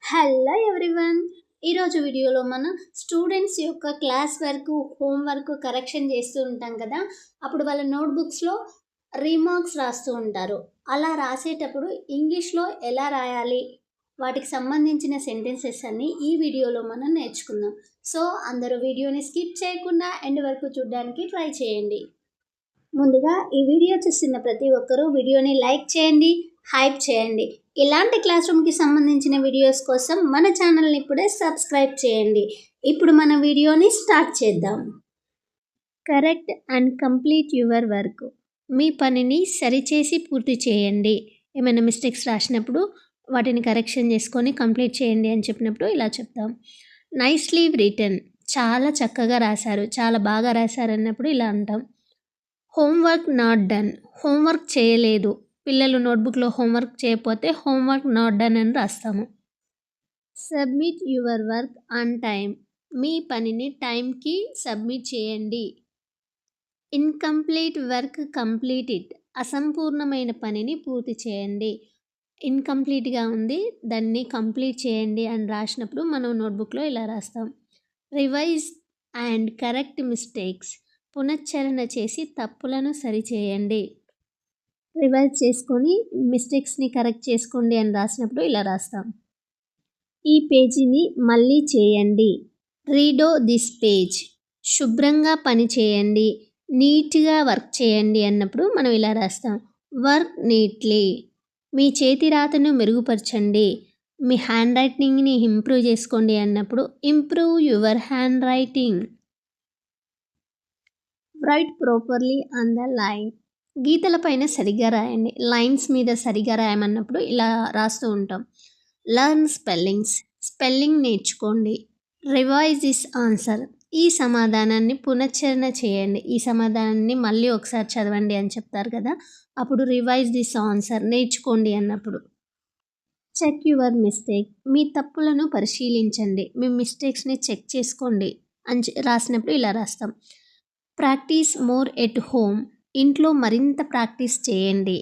Hello everyone. ఈరోజు వీడియోలో మనం స్టూడెంట్స్ యొక్క క్లాస్ వర్క్, హోంవర్క్ కరెక్షన్ చేస్తూ ఉంటాం కదా. అప్పుడు వాళ్ళ నోట్బుక్స్లో రీమార్క్స్ రాస్తూ ఉంటారు. అలా రాసేటప్పుడు ఇంగ్లీష్లో ఎలా రాయాలి, వాటికి సంబంధించిన సెంటెన్సెస్ అన్ని ఈ వీడియోలో మనం నేర్చుకుందాం. సో అందరూ వీడియోని స్కిప్ చేయకుండా ఎండ్ వరకు చూడడానికి ట్రై చేయండి. ముందుగా ఈ వీడియో చూస్తున్న ప్రతి ఒక్కరూ వీడియోని లైక్ చేయండి, హైప్ చేయండి. ఇలాంటి క్లాస్ రూమ్కి సంబంధించిన వీడియోస్ కోసం మన ఛానల్ని ఇప్పుడే సబ్స్క్రైబ్ చేయండి. ఇప్పుడు మన వీడియోని స్టార్ట్ చేద్దాం. Correct and complete your work. మీ పనిని సరిచేసి పూర్తి చేయండి. ఏమైనా మిస్టేక్స్ రాసినప్పుడు వాటిని కరెక్షన్ చేసుకొని కంప్లీట్ చేయండి అని చెప్పినప్పుడు ఇలా చెప్తాం. Nicely written. చాలా చక్కగా రాశారు, చాలా బాగా రాశారు అన్నప్పుడు ఇలా అంటాం. Homework not done. హోంవర్క్ చేయలేదు. పిల్లలు నోట్బుక్లో హోంవర్క్ చేయకపోతే హోంవర్క్ నాట్ డన్ అని రాస్తాము. Submit your work on time. మీ పనిని టైంకి సబ్మిట్ చేయండి. Incomplete work complete it. అసంపూర్ణమైన పనిని పూర్తి చేయండి. ఇన్కంప్లీట్గా ఉంది, దాన్ని కంప్లీట్ చేయండి అని రాసినప్పుడు మనం నోట్బుక్లో ఇలా రాస్తాం. Revise and correct mistakes. పునశ్చరణ చేసి తప్పులను సరిచేయండి. రివైజ్ చేసుకొని మిస్టేక్స్ని కరెక్ట్ చేసుకోండి అని రాసినప్పుడు ఇలా రాస్తాం. ఈ పేజీని మళ్ళీ చేయండి. Redo this page. శుభ్రంగా పని చేయండి, నీట్గా వర్క్ చేయండి అన్నప్పుడు మనం ఇలా రాస్తాం. Work neatly. మీ చేతి రాతను మెరుగుపరచండి, మీ హ్యాండ్ రైటింగ్ని ఇంప్రూవ్ చేసుకోండి అన్నప్పుడు improve your hand writing. Right properly on the line. గీతల పైన సరిగ్గా రాయండి, లైన్స్ మీద సరిగ్గా రాయమన్నప్పుడు ఇలా రాస్తూ ఉంటాం. Learn spellings. స్పెల్లింగ్ నేర్చుకోండి. Revise this answer. ఈ సమాధానాన్ని పునశ్చరణ చేయండి, ఈ సమాధానాన్ని మళ్ళీ ఒకసారి చదవండి అని చెప్తారు కదా, అప్పుడు రివైజ్ దిస్ ఆన్సర్ నేర్చుకోండి అన్నప్పుడు. Check your mistake. మీ తప్పులను పరిశీలించండి, మీ మిస్టేక్స్ని చెక్ చేసుకోండి అని రాసినప్పుడు ఇలా రాస్తాం. Practice more at home. ఇంట్లో మరింత ప్రాక్టీస్ చేయండి.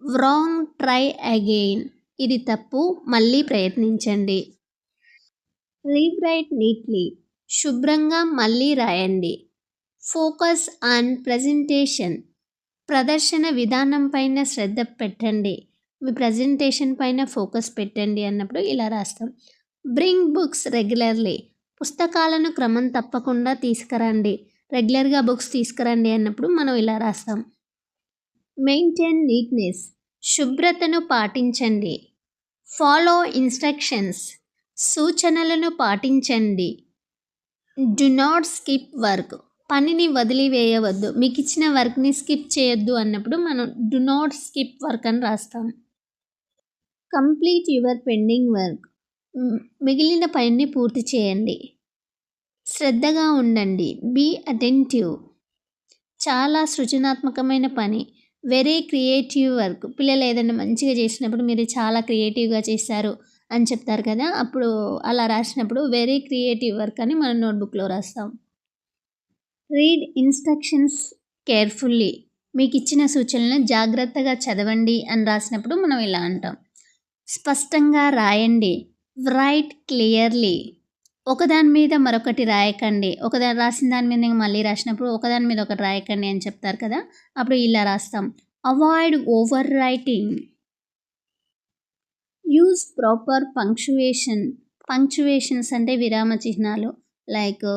Wrong, try again. ఇది తప్పు, మళ్ళీ ప్రయత్నించండి. Rewrite neatly. శుభ్రంగా మళ్ళీ రాయండి. Focus on presentation. ప్రదర్శన విధానం పైన శ్రద్ధ పెట్టండి, మీ ప్రజెంటేషన్ పైన ఫోకస్ పెట్టండి అన్నప్పుడు ఇలా రాస్తాం. Bring books regularly. పుస్తకాలను క్రమం తప్పకుండా తీసుకురండి, రెగ్యులర్గా బుక్స్ తీసుకురండి అన్నప్పుడు మనం ఇలా రాస్తాం. Maintain neatness. శుభ్రతను పాటించండి. Follow instructions. సూచనలను పాటించండి. Do not skip work. పనిని వదిలివేయవద్దు, మీకు ఇచ్చిన వర్క్ని స్కిప్ చేయొద్దు అన్నప్పుడు మనం డు నాట్ స్కిప్ వర్క్ అని రాస్తాం. Complete your pending work. మిగిలిన పనిని పూర్తి చేయండి. శ్రద్ధగా ఉండండి. Be attentive. చాలా సృజనాత్మకమైన పని. Very creative work. పిల్లలు ఏదైనా మంచిగా చేసినప్పుడు మీరు చాలా క్రియేటివ్గా చేశారు అని చెప్తారు కదా, అప్పుడు అలా రాసినప్పుడు వెరీ క్రియేటివ్ వర్క్ అని మనం నోట్బుక్లో రాస్తాం. Read instructions carefully. మీకు ఇచ్చిన సూచనలను జాగ్రత్తగా చదవండి అని రాసినప్పుడు మనం ఇలా అంటాం. స్పష్టంగా రాయండి. Right clearly. ఒకదాని మీద మరొకటి రాయకండి, ఒకదాని రాసిన దాని మీద మళ్ళీ రాసినప్పుడు ఒకదాని మీద ఒకటి రాయకండి అని చెప్తారు కదా, అప్పుడు ఇలా రాస్తాం. Avoid over writing. Use proper punctuation. Punctuations అంటే విరామ చిహ్నాలు, లైక్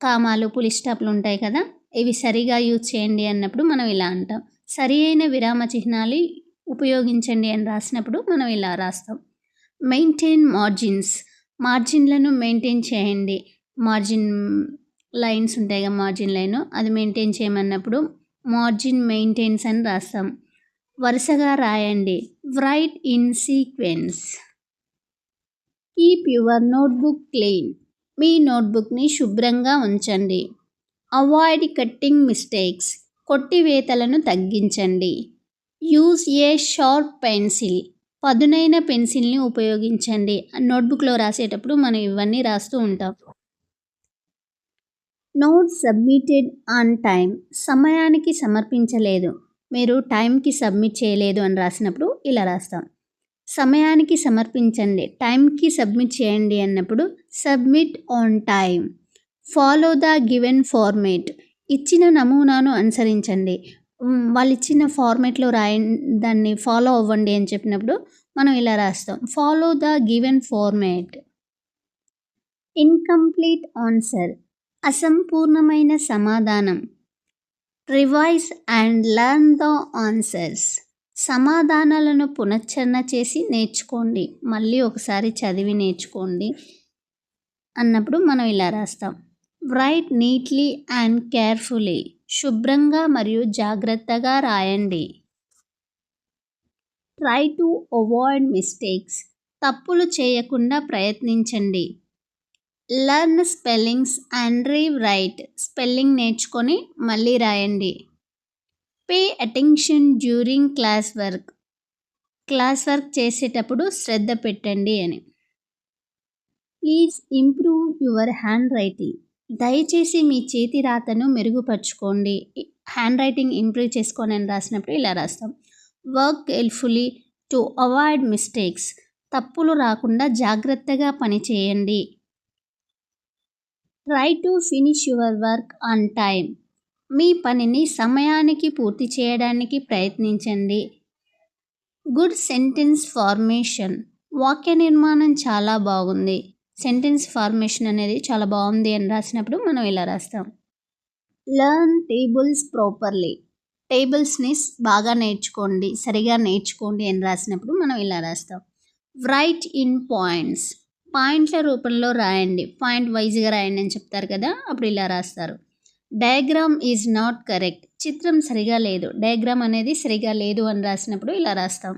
కామాలు, పులి స్టాప్లు ఉంటాయి కదా, ఇవి సరిగా యూజ్ చేయండి అన్నప్పుడు మనం ఇలా అంటాం. సరి అయిన విరామ చిహ్నాలు ఉపయోగించండి అని రాసినప్పుడు మనం ఇలా రాస్తాం. Maintain margins. మార్జిన్లను మెయింటైన్ చేయండి. మార్జిన్ లైన్స్ ఉంటాయి కదా, మార్జిన్ లైన్ అది మెయింటైన్ చేయమన్నప్పుడు మార్జిన్ మెయింటైన్స్ అని రాస్తాం. వరుసగా రాయండి. Write in sequence. Keep your notebook clean. మీ నోట్బుక్ని శుభ్రంగా ఉంచండి. Avoid cutting mistakes. కొట్టివేతలను తగ్గించండి. Use a sharp pencil. పదునైన పెన్సిల్ని ఉపయోగించండి. నోట్బుక్లో రాసేటప్పుడు మనం ఇవన్నీ రాస్తూ ఉంటాం. Not submitted on time. సమయానికి సమర్పించలేదు, మీరు టైంకి సబ్మిట్ చేయలేదు అని రాసినప్పుడు ఇలా రాస్తాం. సమయానికి సమర్పించండి, టైంకి సబ్మిట్ చేయండి అన్నప్పుడు submit on time. Follow the given format. ఇచ్చిన నమూనాను అనుసరించండి. వాళ్ళు ఇచ్చిన ఫార్మేట్లో దాన్ని ఫాలో అవ్వండి అని చెప్పినప్పుడు మనం ఇలా రాస్తాం, follow the given format. Incomplete answer, అసంపూర్ణమైన సమాధానం. Revise and learn the answers. సమాధానాలను పునశ్చరణ చేసి నేర్చుకోండి, మళ్ళీ ఒకసారి చదివి నేర్చుకోండి అన్నప్పుడు మనం ఇలా రాస్తాం, రైట్ నీట్లీ అండ్ కేర్ఫుల్లీ. శుభ్రంగా మరియు జాగ్రత్తగా రాయండి. Try to avoid mistakes. తప్పులు చేయకుండా ప్రయత్నించండి. Learn spellings and rewrite. Spelling నేర్చుకొని మళ్ళీ రాయండి. Pay attention during class work. Class work చేసేటప్పుడు శ్రద్ధ పెట్టండి అని. Please improve your hand writing. దయచేసి మీ చేతి రాతను మెరుగుపరుచుకోండి. హ్యాండ్ రైటింగ్ ఇంప్రూవ్ చేసుకోండి అని రాసినప్పుడు ఇలా రాస్తాం, work carefully to avoid mistakes. తప్పులు రాకుండా జాగ్రత్తగా పనిచేయండి. Try to finish your work on time. మీ పనిని సమయానికి పూర్తి చేయడానికి ప్రయత్నించండి. Good sentence formation. వాక్య నిర్మాణం చాలా బాగుంది. సెంటెన్స్ ఫార్మేషన్ అనేది చాలా బాగుంది అని రాసినప్పుడు మనం ఇలా రాస్తాం, లెర్న్ టేబుల్స్ ప్రాపర్లీ. టేబుల్స్ని బాగా నేర్చుకోండి, సరిగా నేర్చుకోండి అని రాసినప్పుడు మనం ఇలా రాస్తాం, రైట్ ఇన్ పాయింట్స్. పాయింట్ల రూపంలో రాయండి, పాయింట్ వైజ్గా రాయండి అని చెప్తారు కదా, అప్పుడు ఇలా రాస్తారు. Diagram is not correct. చిత్రం సరిగా లేదు, డయాగ్రామ్ అనేది సరిగా లేదు అని రాసినప్పుడు ఇలా రాస్తాం,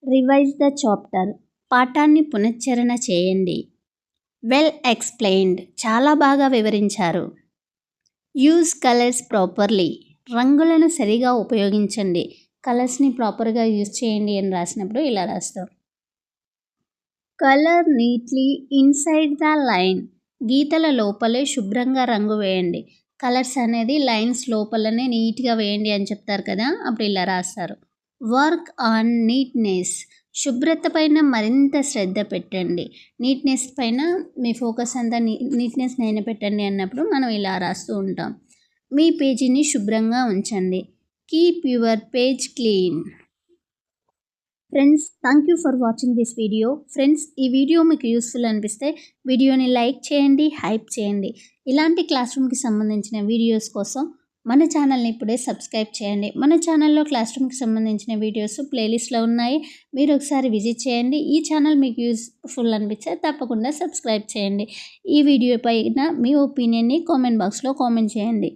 రివైజ్ ద చాప్టర్. పాఠాన్ని పునశ్చరణ చేయండి. Well explained. చాలా బాగా వివరించారు. Use colours properly. రంగులను సరిగా ఉపయోగించండి, కలర్స్ని ప్రాపర్గా యూజ్ చేయండి అని రాసినప్పుడు ఇలా రాస్తాం, colour neatly inside the line. గీతల లోపలే శుభ్రంగా రంగు వేయండి. కలర్స్ అనేది లైన్స్ లోపలనే నీట్గా వేయండి అని చెప్తారు కదా, అప్పుడు ఇలా రాస్తారు. Work on neatness. శుభ్రత పైన మరింత శ్రద్ధ పెట్టండి. నీట్నెస్ పైన మీ ఫోకస్ అంతా నీట్నెస్ పైన పెట్టండి అన్నప్పుడు మనం ఇలా రాస్తూ ఉంటాం. మీ పేజీని శుభ్రంగా ఉంచండి. Keep your page clean. Friends, thank you for watching this video. Friends, ఈ వీడియో మీకు యూస్ఫుల్ అనిపిస్తే వీడియోని లైక్ చేయండి, హైప్ చేయండి. ఇలాంటి క్లాస్ రూమ్కి సంబంధించిన వీడియోస్ కోసం మన ఛానల్ని ఇప్పుడే సబ్స్క్రైబ్ చేయండి. మన ఛానల్లో క్లాస్ రూమ్కి సంబంధించిన వీడియోస్ ప్లేలిస్ట్లో ఉన్నాయి, మీరు ఒకసారి విజిట్ చేయండి. ఈ ఛానల్ మీకు యూస్ఫుల్ అనిపిస్తే తప్పకుండా సబ్స్క్రైబ్ చేయండి. ఈ వీడియో పైన మీ ఒపీనియన్ని కామెంట్ బాక్స్లో కామెంట్ చేయండి.